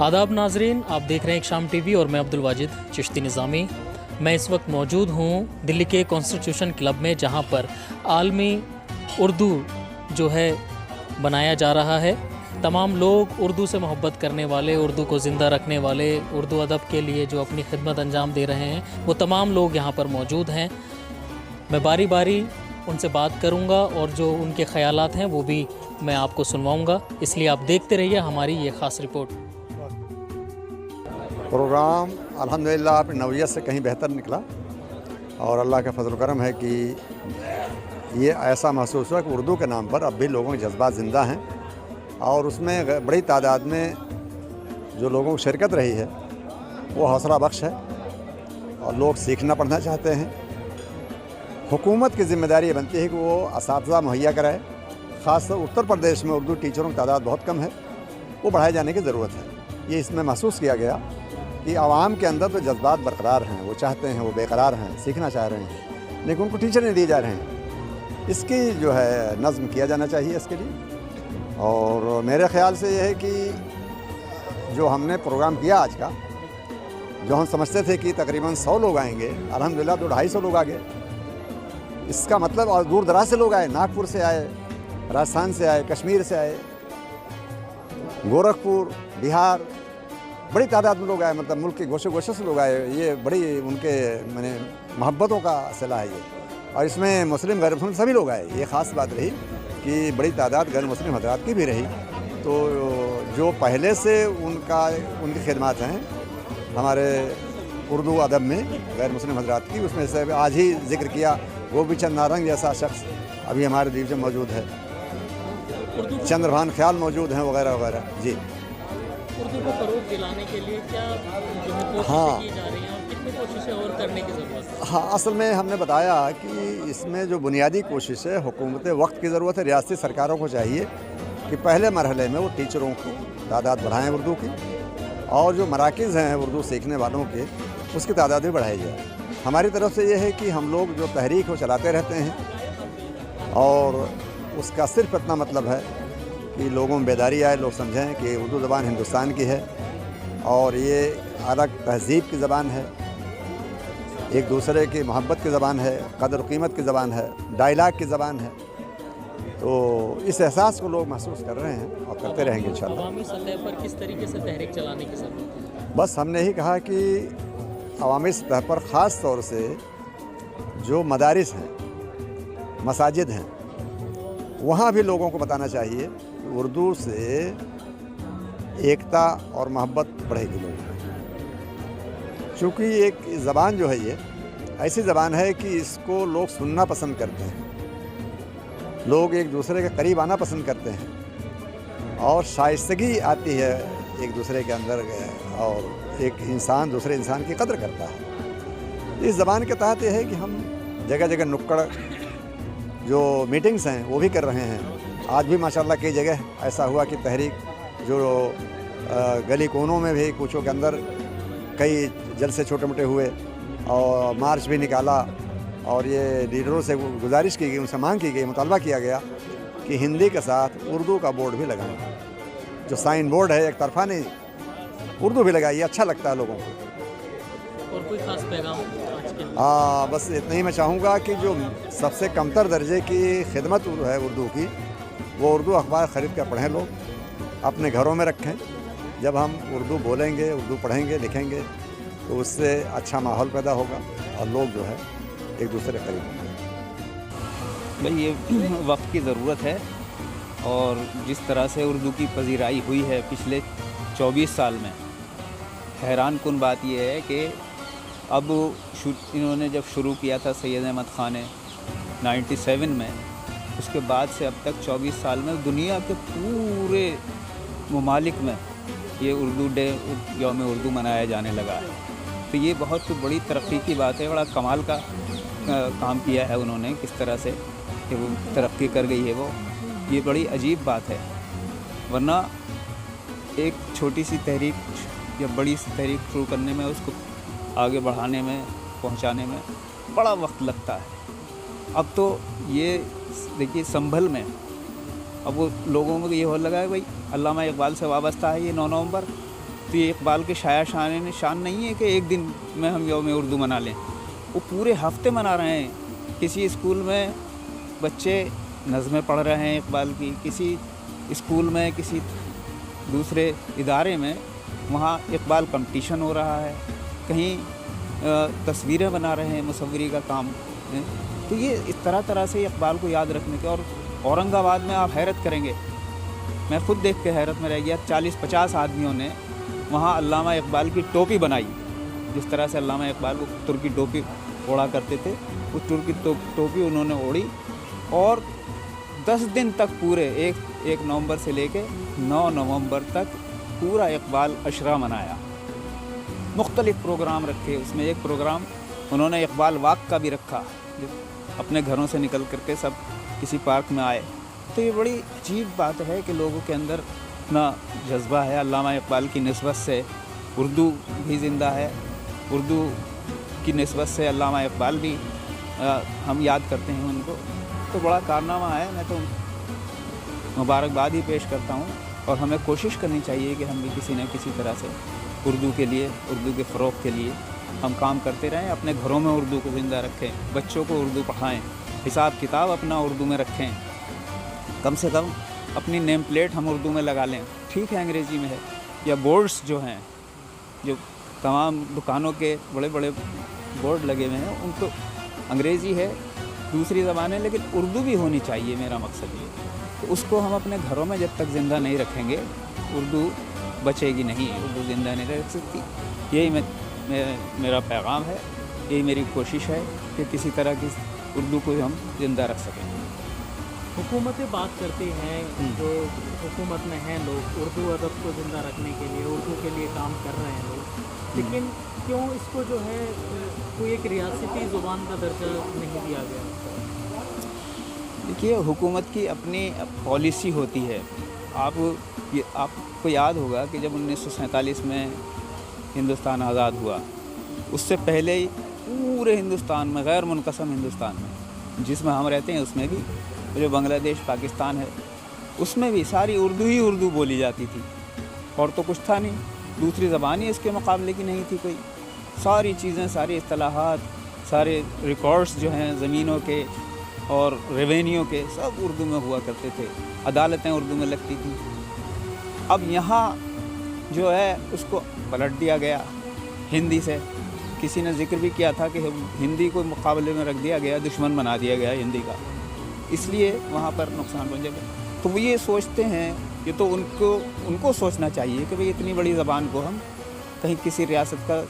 آداب ناظرین، آپ دیکھ رہے ہیں ایک شام ٹی وی اور میں عبدالواجد چشتی نظامی۔ میں اس وقت موجود ہوں دلی کے کانسٹیٹیوشن کلب میں، جہاں پر عالمی اردو جو ہے بنایا جا رہا ہے۔ تمام لوگ اردو سے محبت کرنے والے، اردو کو زندہ رکھنے والے، اردو ادب کے لیے جو اپنی خدمت انجام دے رہے ہیں، وہ تمام لوگ یہاں پر موجود ہیں۔ میں باری باری ان سے بات کروں گا اور جو ان کے خیالات ہیں وہ بھی میں آپ کو سنواؤں گا، اس لیے آپ دیکھتے رہیے ہماری یہ خاص رپورٹ۔ پروگرام الحمدللہ اپنی نوعیت سے کہیں بہتر نکلا، اور اللہ کا فضل و کرم ہے کہ یہ ایسا محسوس ہوا کہ اردو کے نام پر اب بھی لوگوں کے جذبات زندہ ہیں، اور اس میں بڑی تعداد میں جو لوگوں کی شرکت رہی ہے وہ حوصلہ بخش ہے، اور لوگ سیکھنا پڑھنا چاہتے ہیں۔ حکومت کی ذمہ داری یہ بنتی ہے کہ وہ اساتذہ مہیا کرائے، خاص طور اتر پردیش میں اردو ٹیچروں کی تعداد بہت کم ہے، وہ بڑھائے جانے کی ضرورت ہے۔ یہ اس میں محسوس کیا گیا کہ عوام کے اندر تو جذبات برقرار ہیں، وہ چاہتے ہیں، وہ بے قرار ہیں، سیکھنا چاہ رہے ہیں، لیکن ان کو ٹیچر نہیں دیے جا رہے ہیں۔ اس کی جو ہے نظم کیا جانا چاہیے اس کے لیے، اور میرے خیال سے یہ ہے کہ جو ہم نے پروگرام کیا آج کا، جو ہم سمجھتے تھے کہ تقریباً 100 لوگ آئیں گے، الحمدللہ 200-250 لوگ آ گئے۔ اس کا مطلب اور دور دراز سے لوگ آئے، ناگپور سے آئے، راجستھان سے آئے، کشمیر سے آئے، گورکھپور، بہار، بڑی تعداد میں لوگ آئے، مطلب ملک کے گوشے گوشے سے لوگ آئے۔ یہ بڑی ان کے محبتوں کا صلہ ہے یہ، اور اس میں مسلم غیر مسلم سبھی لوگ آئے۔ یہ خاص بات رہی کہ بڑی تعداد غیر مسلم حضرات کی بھی رہی، تو جو پہلے سے ان کی خدمات ہیں ہمارے اردو ادب میں غیر مسلم حضرات کی، اس میں سے آج ہی ذکر کیا گوپی چند نارنگ جیسا شخص ابھی ہمارے ڈویژن موجود ہے، چندر بھان خیال موجود ہیں، وغیرہ وغیرہ۔ جی، اردو کو فروغ دلانے کے لیے کیا جو ہے کوششیں کی جا رہی ہیں اور کتنی کوششیں اور کرنے کی ضرورت ہے؟ ہاں، اصل میں ہم نے بتایا کہ اس میں جو بنیادی کوشش ہے حکومت وقت کی ضرورت ہے۔ ریاستی سرکاروں کو چاہیے کہ پہلے مرحلے میں وہ ٹیچروں کی تعداد بڑھائیں اردو کی، اور جو مراکز ہیں اردو سیکھنے والوں کے، اس کی تعداد بھی بڑھائی جائے۔ ہماری طرف سے یہ ہے کہ ہم لوگ جو تحریک وہ چلاتے رہتے ہیں، اور اس کا صرف اتنا مطلب ہے کہ لوگوں میں بیداری آئے، لوگ سمجھیں کہ اردو زبان ہندوستان کی ہے، اور یہ الگ تہذیب کی زبان ہے، ایک دوسرے کی محبت کی زبان ہے، قدر و قیمت کی زبان ہے، ڈائلاگ کی زبان ہے۔ تو اس احساس کو لوگ محسوس کر رہے ہیں اور کرتے رہیں گے انشاءاللہ۔ عوامی سطح پر کس طریقے سے تحریک چلانے کی ضرورت ہے؟ بس ہم نے ہی کہا کہ عوامی سطح پر خاص طور سے جو مدارس ہیں، مساجد ہیں، وہاں بھی لوگوں کو بتانا چاہیے کہ اردو سے ایکتا اور محبت بڑھے گی لوگوں میں، چونکہ ایک زبان جو ہے یہ ایسی زبان ہے کہ اس کو لوگ سننا پسند کرتے ہیں، لوگ ایک دوسرے کے قریب آنا پسند کرتے ہیں، اور شائستگی آتی ہے ایک دوسرے کے اندر، اور ایک انسان دوسرے انسان کی قدر کرتا ہے۔ اس زبان کے تحت یہ ہے کہ ہم جگہ جگہ نکڑ جو میٹنگز ہیں وہ بھی کر رہے ہیں۔ آج بھی ماشاءاللہ کئی جگہ ایسا ہوا کہ تحریک جو گلی کونوں میں بھی کوچوں کے اندر کئی جلسے چھوٹے موٹے ہوئے، اور مارچ بھی نکالا، اور یہ لیڈروں سے گزارش کی گئی، ان سے مانگ کی گئی، مطالبہ کیا گیا کہ ہندی کے ساتھ اردو کا بورڈ بھی لگائیں، جو سائن بورڈ ہے ایک طرفہ نہیں، اردو بھی لگائیے، اچھا لگتا ہے لوگوں کو۔ اور کوئی خاص پیغام آج کے؟ بس اتنا ہی میں چاہوں گا کہ جو سب سے کمتر درجے کی خدمت ہے اردو کی، وہ اردو اخبار خرید کر پڑھیں، لوگ اپنے گھروں میں رکھیں۔ جب ہم اردو بولیں گے، اردو پڑھیں گے، لکھیں گے، تو اس سے اچھا ماحول پیدا ہوگا، اور لوگ جو ہے ایک دوسرے کے قریب ہوں گے۔ بھئی یہ وقت کی ضرورت ہے، اور جس طرح سے اردو کی پذیرائی ہوئی ہے پچھلے 24 سال میں، حیران کن بات یہ ہے کہ اب انہوں نے جب شروع کیا تھا سید احمد خان نے 97 میں، اس کے بعد سے اب تک 24 سال میں دنیا کے پورے ممالک میں یہ اردو ڈے، یوم اردو منایا جانے لگا ہے۔ تو یہ بہت بڑی ترقی کی بات ہے، بڑا کمال کا کام کیا ہے انہوں نے، کس طرح سے کہ وہ ترقی کر گئی ہے، وہ یہ بڑی عجیب بات ہے۔ ورنہ ایک چھوٹی سی تحریک یا بڑی سی تحریک شروع کرنے میں، اس کو آگے بڑھانے میں، پہنچانے میں بڑا وقت لگتا ہے۔ اب تو یہ دیکھیے سنبھل میں اب وہ لوگوں کو یہ ہو لگا ہے بھائی علامہ اقبال سے وابستہ ہے یہ 9 نومبر، تو یہ اقبال کے شاعر شان نہیں ہے کہ ایک دن میں ہم یوم اردو منا لیں، وہ پورے ہفتے منا رہے ہیں۔ کسی اسکول میں بچے نظمیں پڑھ رہے ہیں اقبال کی، کسی اسکول میں، کسی دوسرے ادارے میں وہاں اقبال کمپٹیشن ہو رہا ہے، کہیں تصویریں بنا رہے ہیں، مصوری کا کام ہے۔ تو یہ اس طرح سے اقبال کو یاد رکھنے کے، اور اورنگ آباد میں آپ حیرت کریں گے، میں خود دیکھ کے حیرت میں رہ گیا، 40-50 آدمیوں نے وہاں علامہ اقبال کی ٹوپی بنائی، جس طرح سے علامہ اقبال وہ ترکی ٹوپی اوڑا کرتے تھے، وہ ترکی ٹوپی انہوں نے اوڑھی، اور 10 دن تک پورے 1 نومبر سے لے کے 9 نومبر تک پورا اقبال عشرہ منایا، مختلف پروگرام رکھے۔ اس میں ایک پروگرام انہوں نے اقبال واک کا بھی رکھا، اپنے گھروں سے نکل کر کے سب کسی پارک میں آئے۔ تو یہ بڑی عجیب بات ہے کہ لوگوں کے اندر اتنا جذبہ ہے۔ علامہ اقبال کی نسبت سے اردو بھی زندہ ہے، اردو کی نسبت سے علامہ اقبال بھی ہم یاد کرتے ہیں ان کو۔ تو بڑا کارنامہ ہے، میں تو مبارکباد ہی پیش کرتا ہوں، اور ہمیں کوشش کرنی چاہیے کہ ہم بھی کسی نہ کسی طرح سے اردو کے لیے، اردو کے فروغ کے لیے ہم کام کرتے رہیں، اپنے گھروں میں اردو کو زندہ رکھیں، بچوں کو اردو پڑھائیں، حساب کتاب اپنا اردو میں رکھیں، کم سے کم اپنی نیم پلیٹ ہم اردو میں لگا لیں۔ ٹھیک ہے انگریزی میں ہے، یا بورڈز جو ہیں، جو تمام دکانوں کے بڑے بڑے بورڈ لگے ہوئے ہیں، ان کو انگریزی ہے، دوسری زبان ہے، لیکن اردو بھی ہونی چاہیے، میرا مقصد یہ۔ تو اس کو ہم اپنے گھروں میں جب تک زندہ نہیں رکھیں گے، اردو بچے گی نہیں، اردو زندہ نہیں رہ سکتی۔ یہی میرا پیغام ہے، یہی میری کوشش ہے کہ کسی طرح کی اردو کو ہم زندہ رکھ سکیں۔ حکومتیں بات کرتی ہیں، جو حکومت میں ہیں لوگ، اردو ادب کو زندہ رکھنے کے لیے، اردو کے لیے کام کر رہے ہیں لوگ، لیکن کیوں اس کو جو ہے کوئی ایک ریاستی زبان کا درجہ نہیں دیا گیا؟ دیکھیے، حکومت کی اپنی پالیسی ہوتی ہے۔ آپ کو یاد ہوگا کہ جب 1947 میں ہندوستان آزاد ہوا، اس سے پہلے ہی پورے ہندوستان میں، غیر منقسم ہندوستان میں جس میں ہم رہتے ہیں، اس میں بھی، جو بنگلہ دیش پاکستان ہے، اس میں بھی ساری اردو ہی اردو بولی جاتی تھی، اور تو کچھ تھا نہیں، دوسری زبان ہی اس کے مقابلے کی نہیں تھی کوئی۔ ساری چیزیں، ساری اصطلاحات، سارے ریکارڈز جو ہیں زمینوں کے اور ریونیو کے، سب اردو میں ہوا کرتے تھے، عدالتیں اردو میں لگتی تھیں۔ اب یہاں جو ہے اس کو پلٹ دیا گیا ہندی سے۔ کسی نے ذکر بھی کیا تھا کہ ہندی کو مقابلے میں رکھ دیا گیا، دشمن بنا دیا گیا ہندی کا، اس لیے وہاں پر نقصان پہنچے گا۔ تو وہ یہ سوچتے ہیں، یہ تو ان کو سوچنا چاہیے کہ بھئی اتنی بڑی زبان کو ہم کہیں کسی ریاست کا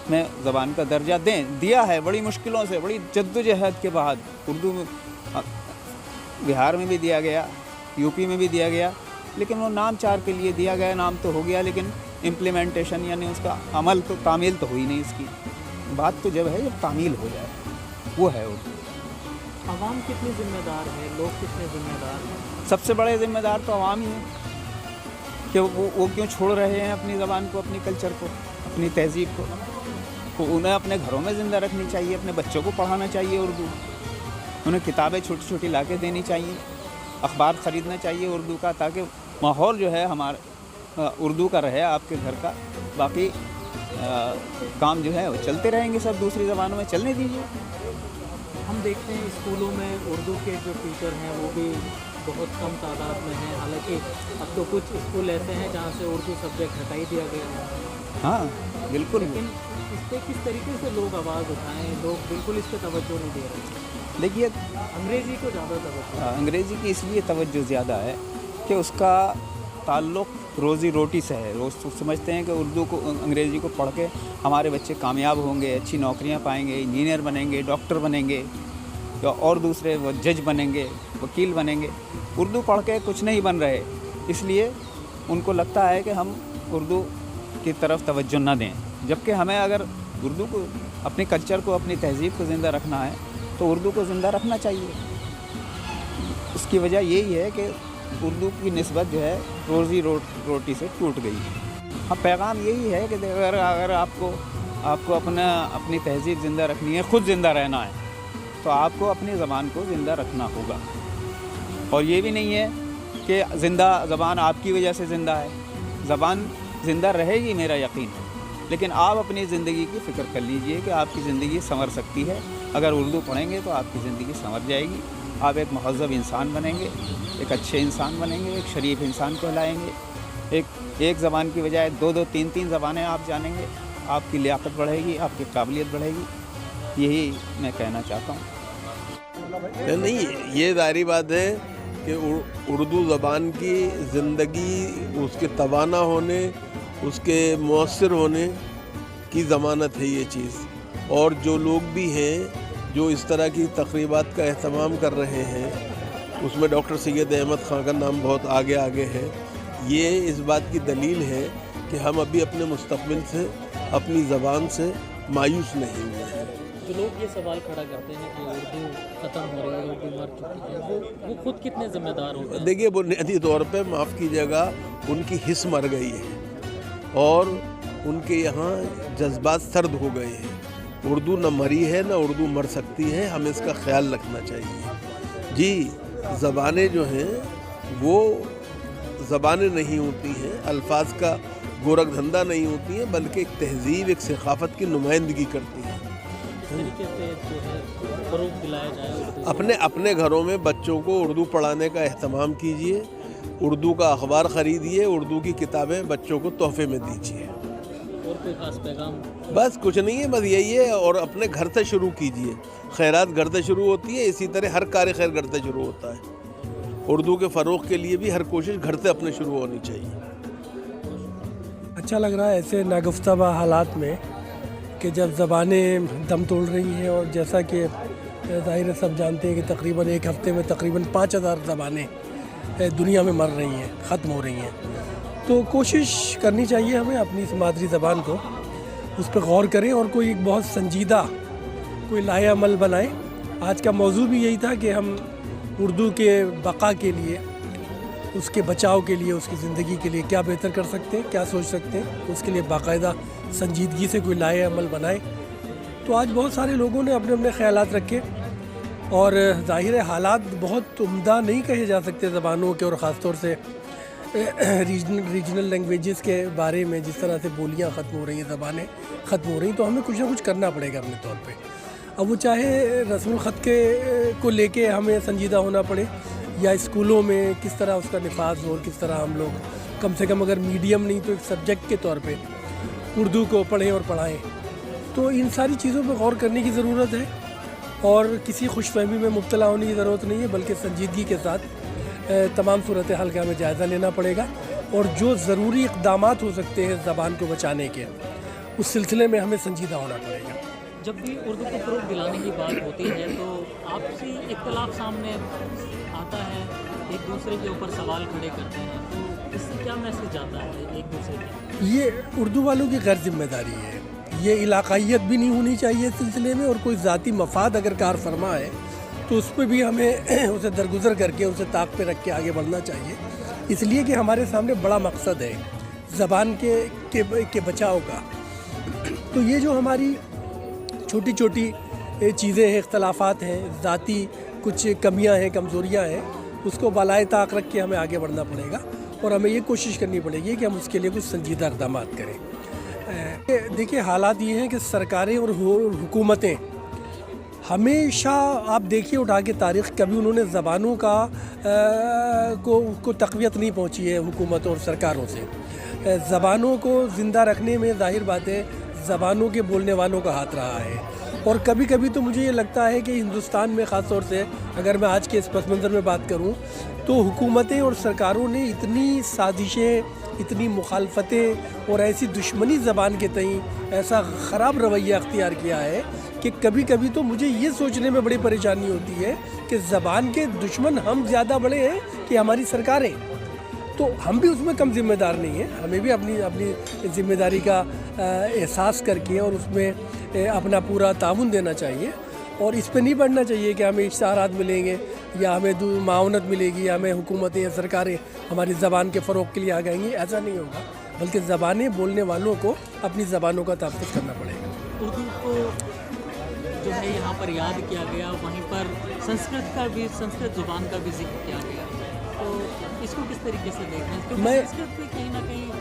میں زبان کا درجہ دیا ہے، بڑی مشکلوں سے، بڑی جدوجہد کے بعد۔ اردو میں بہار میں بھی دیا گیا، یو پی میں بھی دیا گیا، لیکن وہ نام چار کے لیے دیا گیا، نام تو ہو گیا، لیکن امپلیمنٹیشن یعنی اس کا عمل تو، تعمیل تو ہوئی نہیں اس کی۔ بات تو جب ہے جب تعمیل ہو جائے، وہ ہے اردو۔ عوام کتنی ذمہ دار ہے، لوگ کتنے ذمہ دار ہیں؟ سب سے بڑے ذمہ دار تو عوام ہی ہیں، کہ وہ کیوں چھوڑ رہے ہیں اپنی زبان کو، اپنی کلچر کو، اپنی تہذیب کو۔ انہیں اپنے گھروں میں زندہ رکھنی چاہیے، اپنے بچوں کو پڑھانا چاہیے اردو، انہیں کتابیں چھوٹی چھوٹی لا کے دینی چاہیے، اخبار خریدنا چاہیے اردو کا، تاکہ ماحول جو ہے ہمارا اردو کا رہے آپ کے گھر کا۔ باقی کام جو ہے وہ چلتے رہیں گے، سب دوسری زبانوں میں چلنے دیجیے۔ ہم دیکھتے ہیں اسکولوں میں اردو کے جو ٹیچر ہیں وہ بھی بہت کم تعداد میں ہیں، حالانکہ اب تو کچھ اسکول ایسے ہیں جہاں سے اردو سبجیکٹ ہٹا ہی دیا گیا ہے۔ ہاں بالکل، لیکن اس پہ کس طریقے سے لوگ آواز اٹھائیں؟ لوگ بالکل اس پہ توجہ نہیں دے رہے۔ دیکھیے، انگریزی کو زیادہ توجہ، انگریزی کی اس لیے توجہ زیادہ ہے کہ اس کا تعلق روزی روٹی سے ہے۔ روز سمجھتے ہیں کہ اردو کو، انگریزی کو پڑھ کے ہمارے بچے کامیاب ہوں گے، اچھی نوکریاں پائیں گے، انجینئر بنیں گے، ڈاکٹر بنیں گے، یا اور دوسرے وہ جج بنیں گے، وکیل بنیں گے۔ اردو پڑھ کے کچھ نہیں بن رہے، اس لیے ان کو لگتا ہے کہ ہم اردو کی طرف توجہ نہ دیں، جبکہ ہمیں اگر اردو کو، اپنے کلچر کو، اپنی تہذیب کو زندہ رکھنا ہے تو اردو کو زندہ رکھنا چاہیے۔ اس کی وجہ یہی ہے کہ اردو کی نسبت جو ہے روزی روٹی سے ٹوٹ گئی ہے۔ ہاں، پیغام یہی ہے کہ اگر آپ کو اپنی تہذیب زندہ رکھنی ہے، خود زندہ رہنا ہے، تو آپ کو اپنی زبان کو زندہ رکھنا ہوگا۔ اور یہ بھی نہیں ہے کہ زندہ زبان آپ کی وجہ سے زندہ ہے، زبان زندہ رہے گی، میرا یقین ہے، لیکن آپ اپنی زندگی کی فکر کر لیجئے کہ آپ کی زندگی سنور سکتی ہے۔ اگر اردو پڑھیں گے تو آپ کی زندگی سنور جائے گی، آپ ایک مہذب انسان بنیں گے، ایک اچھے انسان بنیں گے، ایک شریف انسان کہلائیں گے۔ ایک زبان کی بجائے دو دو تین تین زبانیں آپ جانیں گے، آپ کی لیاقت بڑھے گی، آپ کی قابلیت بڑھے گی، یہی میں کہنا چاہتا ہوں۔ نہیں، یہ ظاہری بات ہے کہ اردو زبان کی زندگی، اس کے توانا ہونے، اس کے مؤثر ہونے کی ضمانت ہے یہ چیز۔ اور جو لوگ بھی ہیں جو اس طرح کی تقریبات کا اہتمام کر رہے ہیں، اس میں ڈاکٹر سید احمد خان کا نام بہت آگے ہے۔ یہ اس بات کی دلیل ہے کہ ہم ابھی اپنے مستقبل سے، اپنی زبان سے مایوس نہیں ہوئے ہیں۔ جو لوگ یہ سوال کھڑا کرتے ہیں کہ اردو ختم ہو رہی ہے، اردو مر چکی ہے، وہ خود کتنے ذمہ دار ہوتے ہیں؟ دیکھیے، بنیادی طور پہ معاف کیجیے گا، ان کی حس مر گئی ہے اور ان کے یہاں جذبات سرد ہو گئے ہیں۔ اردو نہ مری ہے، نہ اردو مر سکتی ہے، ہمیں اس کا خیال رکھنا چاہیے۔ جی، زبانیں جو ہیں وہ زبانیں نہیں ہوتی ہیں، الفاظ کا گورکھ دھندا نہیں ہوتی ہیں، بلکہ ایک تہذیب، ایک ثقافت کی نمائندگی کرتی ہیں۔ اس طریقے سے جو ہے فروغ دلایا جائے اردو اپنے گھروں میں بچوں کو اردو پڑھانے کا اہتمام کیجیے، اردو کا اخبار خریدیے، اردو کی کتابیں بچوں کو تحفے میں دیجیے۔ اور کوئی خاص پیغام؟ بس کچھ نہیں ہے، بس یہی ہے، اور اپنے گھر سے شروع کیجیے۔ خیرات گھر سے شروع ہوتی ہے، اسی طرح ہر کار خیر گھر سے شروع ہوتا ہے۔ اردو کے فروغ کے لیے بھی ہر کوشش گھر سے اپنے شروع ہونی چاہیے۔ اچھا لگ رہا ہے ایسے ناگفتہ حالات میں کہ جب زبانیں دم توڑ رہی ہیں، اور جیسا کہ ظاہر ہے سب جانتے ہیں کہ تقریباً ایک ہفتے میں تقریباً 5000 زبانیں دنیا میں مر رہی ہیں، ختم ہو رہی ہیں۔ تو کوشش کرنی چاہیے ہمیں اپنی اس مادری زبان کو، اس پہ غور کریں اور کوئی ایک بہت سنجیدہ کوئی لائحہ عمل بنائیں۔ آج کا موضوع بھی یہی تھا کہ ہم اردو کے بقا کے لیے، اس کے بچاؤ کے لیے، اس کی زندگی کے لیے کیا بہتر کر سکتے ہیں، کیا سوچ سکتے ہیں، اس کے لیے باقاعدہ سنجیدگی سے کوئی لائحہ عمل بنائیں۔ تو آج بہت سارے لوگوں نے اپنے اپنے خیالات رکھے، اور ظاہر ہے حالات بہت عمدہ نہیں کہے جا سکتے زبانوں کے، اور خاص طور سے ریجنل لینگویجز کے بارے میں جس طرح سے بولیاں ختم ہو رہی ہیں، زبانیں ختم ہو رہی ہیں، تو ہمیں کچھ نہ کچھ کرنا پڑے گا اپنے طور پہ۔ اب وہ چاہے رسم الخط کو لے کے ہمیں سنجیدہ ہونا پڑے، یا اسکولوں میں کس طرح اس کا نفاذ ہو، اور کس طرح ہم لوگ کم سے کم اگر میڈیم نہیں تو ایک سبجیکٹ کے طور پہ اردو کو پڑھیں اور پڑھائیں۔ تو ان ساری چیزوں پہ غور کرنے کی ضرورت ہے، اور کسی خوش فہمی میں مبتلا ہونے کی ضرورت نہیں ہے، بلکہ سنجیدگی کے ساتھ تمام صورتحال کا ہمیں جائزہ لینا پڑے گا، اور جو ضروری اقدامات ہو سکتے ہیں زبان کو بچانے کے، اس سلسلے میں ہمیں سنجیدہ ہونا پڑے گا۔ جب بھی اردو کو فروغ دلانے کی بات ہوتی ہے تو آپسی اختلاف سامنے آتا ہے، ایک دوسرے کے اوپر سوال کھڑے کرتے ہیں، تو اس سے کیا میسج جاتا ہے ایک دوسرے کے؟ یہ اردو والوں کی غیر ذمہ داری ہے، یہ علاقائیت بھی نہیں ہونی چاہیے اس سلسلے میں، اور کوئی ذاتی مفاد اگر کار فرما ہے تو اس پہ بھی ہمیں اسے درگزر کر کے، اسے طاق پہ رکھ کے آگے بڑھنا چاہیے، اس لیے کہ ہمارے سامنے بڑا مقصد ہے زبان کے بچاؤ کا۔ تو یہ جو ہماری چھوٹی چھوٹی چیزیں ہیں، اختلافات ہیں، ذاتی کچھ کمیاں ہیں، کمزوریاں ہیں، اس کو بالائے طاق رکھ کے ہمیں آگے بڑھنا پڑے گا، اور ہمیں یہ کوشش کرنی پڑے گی کہ ہم اس کے لیے کچھ سنجیدہ اقدامات کریں۔ دیکھیے، حالات یہ ہیں کہ سرکاریں اور حکومتیں ہمیشہ، آپ دیکھیے اٹھا کے تاریخ، کبھی انہوں نے زبانوں کو تقویت نہیں پہنچی ہے حکومت اور سرکاروں سے۔ زبانوں کو زندہ رکھنے میں ظاہر بات ہے زبانوں کے بولنے والوں کا ہاتھ رہا ہے، اور کبھی کبھی تو مجھے یہ لگتا ہے کہ ہندوستان میں خاص طور سے اگر میں آج کے اس پس منظر میں بات کروں تو حکومتیں اور سرکاروں نے اتنی سازشیں، اتنی مخالفتیں اور ایسی دشمنی زبان کے تئیں ایسا خراب رویہ اختیار کیا ہے کہ کبھی کبھی تو مجھے یہ سوچنے میں بڑی پریشانی ہوتی ہے کہ زبان کے دشمن ہم زیادہ بڑے ہیں کہ ہماری سرکاریں۔ تو ہم بھی اس میں کم ذمہ دار نہیں ہیں، ہمیں بھی اپنی ذمہ داری کا احساس کر کے اور اس میں اپنا پورا تعاون دینا چاہیے، اور اس پہ نہیں بڑھنا چاہیے کہ ہمیں اشتہارات ملیں گے یا ہمیں معاونت ملے گی یا ہمیں حکومتیں یا سرکاریں ہماری زبان کے فروغ کے لیے آ جائیں گی، ایسا نہیں ہوگا، بلکہ زبانیں بولنے والوں کو اپنی زبانوں کا تحفظ کرنا پڑے گا۔ اردو کو جو ہے یہاں پر یاد کیا گیا، وہیں پر سنسکرت زبان کا بھی ذکر کیا گیا، تو اس کو کس طریقے سے دیکھنا ہے؟ کیونکہ سنسکرت بھی کہیں نہ کہیں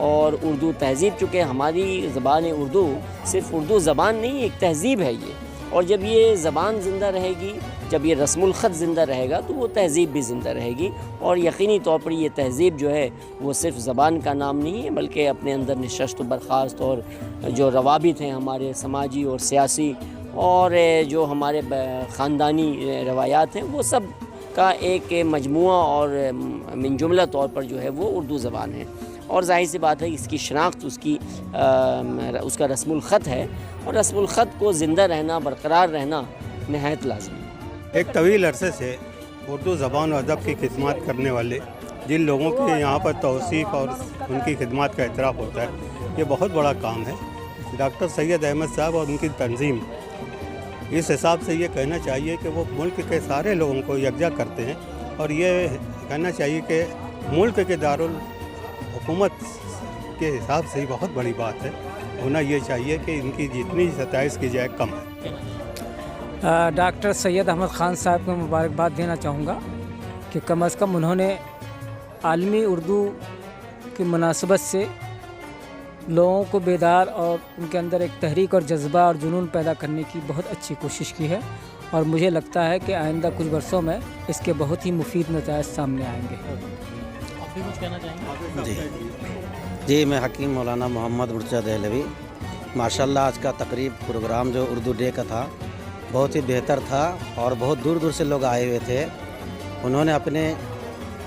اور اردو تہذیب، چونکہ ہماری زبان اردو صرف اردو زبان نہیں، ایک تہذیب ہے یہ، اور جب یہ زبان زندہ رہے گی، جب یہ رسم الخط زندہ رہے گا تو وہ تہذیب بھی زندہ رہے گی، اور یقینی طور پر یہ تہذیب جو ہے وہ صرف زبان کا نام نہیں ہے، بلکہ اپنے اندر نشست و برخاست اور جو روابط ہیں ہمارے سماجی اور سیاسی اور جو ہمارے خاندانی روایات ہیں، وہ سب کا ایک مجموعہ اور من جملہ طور پر جو ہے وہ اردو زبان ہے، اور ظاہر سی بات ہے اس کی شناخت اس کا رسم الخط ہے، اور رسم الخط کو زندہ رہنا، برقرار رہنا نہایت لازمی ہے۔ ایک طویل عرصے سے اردو زبان و ادب کی خدمات کرنے والے جن لوگوں کی یہاں پر توصیف اور ان کی خدمات کا اعتراف ہوتا ہے، یہ بہت بڑا کام ہے۔ ڈاکٹر سید احمد صاحب اور ان کی تنظیم اس حساب سے یہ کہنا چاہیے کہ وہ ملک کے سارے لوگوں کو یکجا کرتے ہیں، اور یہ کہنا چاہیے کہ ملک کے دارالحکومت کے حساب سے ہی بہت بڑی بات ہے۔ ہونا یہ چاہیے کہ ان کی جتنی ستائش کی جائے کم ہے۔ ڈاکٹر سید احمد خان صاحب کو مبارکباد دینا چاہوں گا کہ کم از کم انہوں نے عالمی اردو کی مناسبت سے لوگوں کو بیدار اور ان کے اندر ایک تحریک اور جذبہ اور جنون پیدا کرنے کی بہت اچھی کوشش کی ہے، اور مجھے لگتا ہے کہ آئندہ کچھ برسوں میں اس کے بہت ہی مفید نتائج سامنے آئیں گے۔ آپ بھی کچھ کہنا چاہیں گے؟ جی میں حکیم مولانا محمد مرتضیٰ دہلوی۔ ماشاءاللہ آج کا تقریب پروگرام جو اردو ڈے کا تھا بہت ہی بہتر تھا، اور بہت دور دور سے لوگ آئے ہوئے تھے، انہوں نے اپنے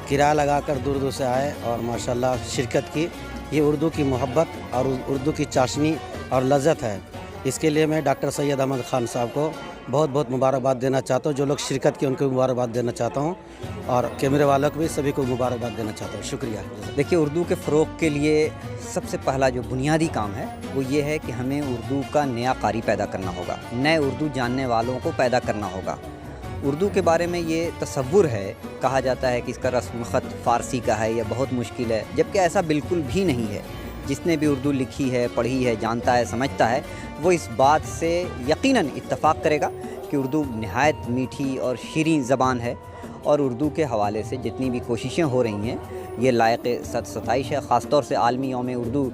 کرایہ لگا کر دور دور سے آئے اور ماشاءاللہ شرکت کی۔ یہ اردو کی محبت اور اردو کی چاشنی اور لذت ہے، اس کے لیے میں ڈاکٹر سید احمد خان صاحب کو بہت بہت مبارکباد دینا چاہتا ہوں۔ جو لوگ شرکت کی ان کو مبارکباد دینا چاہتا ہوں، اور کیمرے والوں کو بھی سبھی کو مبارکباد دینا چاہتا ہوں۔ شکریہ۔ دیکھیے، اردو کے فروغ کے لیے سب سے پہلا جو بنیادی کام ہے وہ یہ ہے کہ ہمیں اردو کا نیا قاری پیدا کرنا ہوگا، نئے اردو جاننے والوں کو پیدا کرنا ہوگا۔ اردو کے بارے میں یہ تصور ہے، کہا جاتا ہے کہ اس کا رسم الخط فارسی کا ہے یا بہت مشکل ہے، جبکہ ایسا بالکل بھی نہیں ہے۔ جس نے بھی اردو لکھی ہے، پڑھی ہے، جانتا ہے، سمجھتا ہے، وہ اس بات سے یقیناً اتفاق کرے گا کہ اردو نہایت میٹھی اور شیریں زبان ہے، اور اردو کے حوالے سے جتنی بھی کوششیں ہو رہی ہیں یہ لائق ستائش ہے۔ خاص طور سے عالمی یوم اردو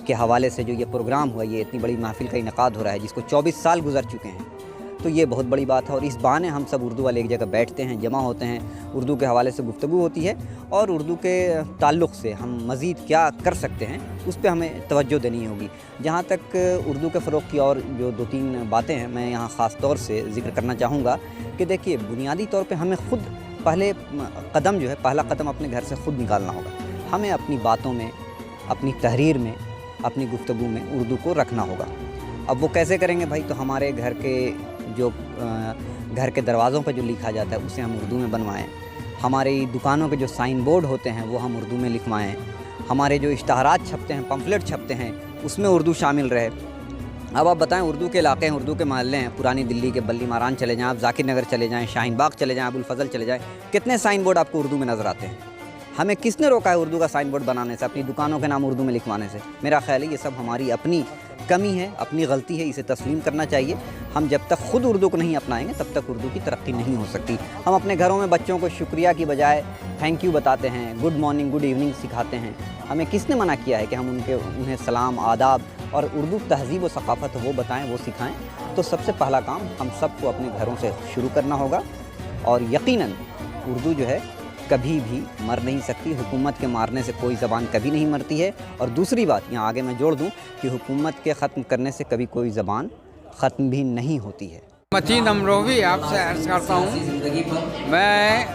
کے حوالے سے جو یہ پروگرام ہوا، یہ اتنی بڑی محفل کا انعقاد ہو رہا ہے جس کو 24 سال گزر چکے ہیں، تو یہ بہت بڑی بات ہے، اور اس بہانے ہم سب اردو والے ایک جگہ بیٹھتے ہیں، جمع ہوتے ہیں، اردو کے حوالے سے گفتگو ہوتی ہے، اور اردو کے تعلق سے ہم مزید کیا کر سکتے ہیں اس پہ ہمیں توجہ دینی ہوگی۔ جہاں تک اردو کے فروغ کی اور جو 2-3 باتیں ہیں میں یہاں خاص طور سے ذکر کرنا چاہوں گا کہ دیکھیے، بنیادی طور پہ ہمیں خود پہلا قدم اپنے گھر سے خود نکالنا ہوگا۔ ہمیں اپنی باتوں میں، اپنی تحریر میں، اپنی گفتگو میں اردو کو رکھنا ہوگا۔ اب وہ کیسے کریں گے بھائی؟ تو ہمارے گھر کے دروازوں پہ جو لکھا جاتا ہے اسے ہم اردو میں بنوائیں، ہماری دکانوں کے جو سائن بورڈ ہوتے ہیں وہ ہم اردو میں لکھوائیں، ہمارے جو اشتہارات چھپتے ہیں، پمفلٹ چھپتے ہیں، اس میں اردو شامل رہے۔ اب آپ بتائیں، اردو کے علاقے ہیں، اردو کے محلے ہیں، پرانی دلی کے بلی ماران چلے جائیں، آپ ذاکر نگر چلے جائیں، شاہین باغ چلے جائیں، ابو الفضل چلے جائیں، کتنے سائن بورڈ آپ کو اردو میں نظر آتے ہیں؟ ہمیں کس نے روکا ہے اردو کا سائن بورڈ بنانے سے، اپنی دکانوں کے نام اردو میں لکھوانے سے؟ میرا خیال ہے یہ سب ہماری اپنی کمی ہے، اپنی غلطی ہے، اسے تسلیم کرنا چاہیے۔ ہم جب تک خود اردو کو نہیں اپنائیں گے تب تک اردو کی ترقی نہیں ہو سکتی۔ ہم اپنے گھروں میں بچوں کو شکریہ کی بجائے تھینک یو بتاتے ہیں، گڈ مارننگ، گڈ ایوننگ سکھاتے ہیں۔ ہمیں کس نے منع کیا ہے کہ ہم انہیں سلام، آداب اور اردو تہذیب و ثقافت وہ بتائیں، وہ سکھائیں؟ تو سب سے پہلا کام ہم سب کو اپنے گھروں سے شروع کرنا ہوگا، اور یقیناً اردو جو ہے کبھی بھی مر نہیں سکتی۔ حکومت کے مارنے سے کوئی زبان کبھی نہیں مرتی ہے، اور دوسری بات یہاں آگے میں جوڑ دوں کہ حکومت کے ختم کرنے سے کبھی کوئی زبان ختم بھی نہیں ہوتی ہے۔ متین امروی آپ سے عرض کرتا ہوں، میں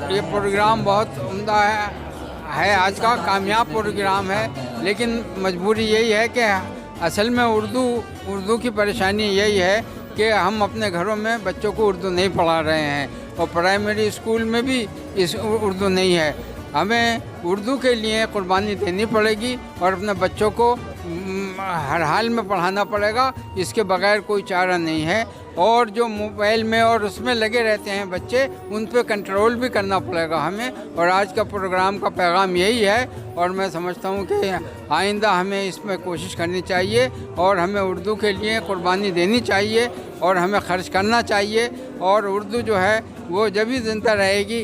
یہ پروگرام بہت عمدہ ہے، آج کا کامیاب پروگرام ہے، لیکن مجبوری یہی ہے کہ اصل میں اردو کی پریشانی یہی ہے کہ ہم اپنے گھروں میں بچوں کو اردو نہیں پڑھا رہے ہیں، اور پرائمری اسکول میں بھی اردو نہیں ہے۔ ہمیں اردو کے لیے قربانی دینی پڑے گی اور اپنے بچوں کو ہر حال میں پڑھانا پڑے گا، اس کے بغیر کوئی چارہ نہیں ہے۔ اور جو موبائل میں اور اس میں لگے رہتے ہیں بچے، ان پہ کنٹرول بھی کرنا پڑے گا ہمیں، اور آج کا پروگرام کا پیغام یہی ہے، اور میں سمجھتا ہوں کہ آئندہ ہمیں اس میں کوشش کرنی چاہیے، اور ہمیں اردو کے لیے قربانی دینی چاہیے، اور ہمیں خرچ کرنا چاہیے، اور اردو جو ہے وہ جب ہی زندہ رہے گی